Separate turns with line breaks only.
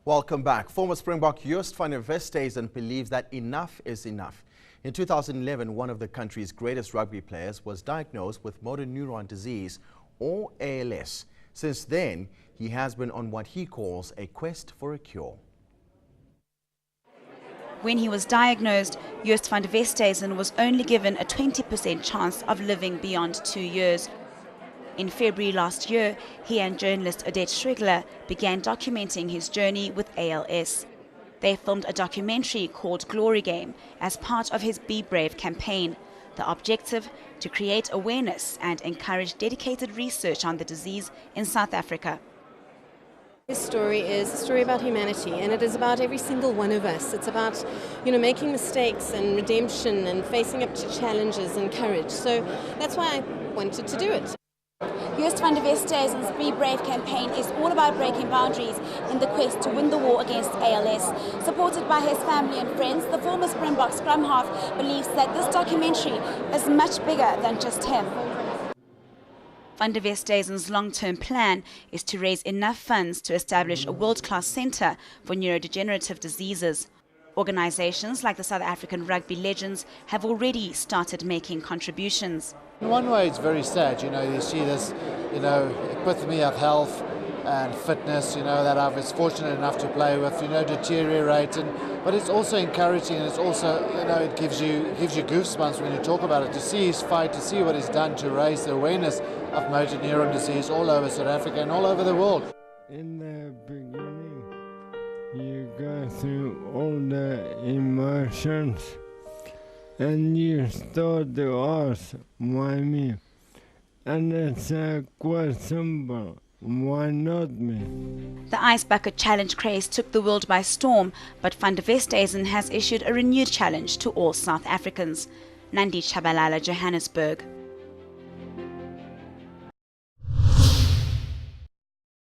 Welcome back. Former Springbok Joost van der Westhuizen believes that enough is enough. In 2011, one of the country's greatest rugby players was diagnosed with motor neuron disease, or ALS. Since then, he has been on what he calls a quest for a cure.
When he was diagnosed, Joost van der Westhuizen was only given a 20% chance of living beyond 2 years. In February last year, he and journalist Odette Schwegler began documenting his journey with ALS. They filmed a documentary called Glory Game as part of his Be Brave campaign. The objective, to create awareness and encourage dedicated research on the disease in South Africa.
This story is a story about humanity, and it is about every single one of us. It's about, making mistakes and redemption and facing up to challenges and courage. So that's why I wanted to do it.
Joost van der Westhuizen's Be Brave campaign is all about breaking boundaries in the quest to win the war against ALS. Supported by his family and friends, the former Springbok scrum half believes that this documentary is much bigger than just him. Van der Westhuizen's long-term plan is to raise enough funds to establish a world-class centre for neurodegenerative diseases. Organisations like the South African Rugby Legends have already started making contributions.
In one way it's very sad, you see this, epitome of health and fitness, that I was fortunate enough to play with, deteriorating, but it's also encouraging, and it's also, it gives you goosebumps when you talk about it, to see his fight, to see what he's done to raise the awareness of motor neuron disease all over South Africa and all over the world.
In the beginning, you go through all the emotions and you start to ask, why me? And it's quite simple, why not me?
The Ice Bucket Challenge craze took the world by storm, but Van der Westhuizen has issued a renewed challenge to all South Africans. Nandi Chabalala, Johannesburg.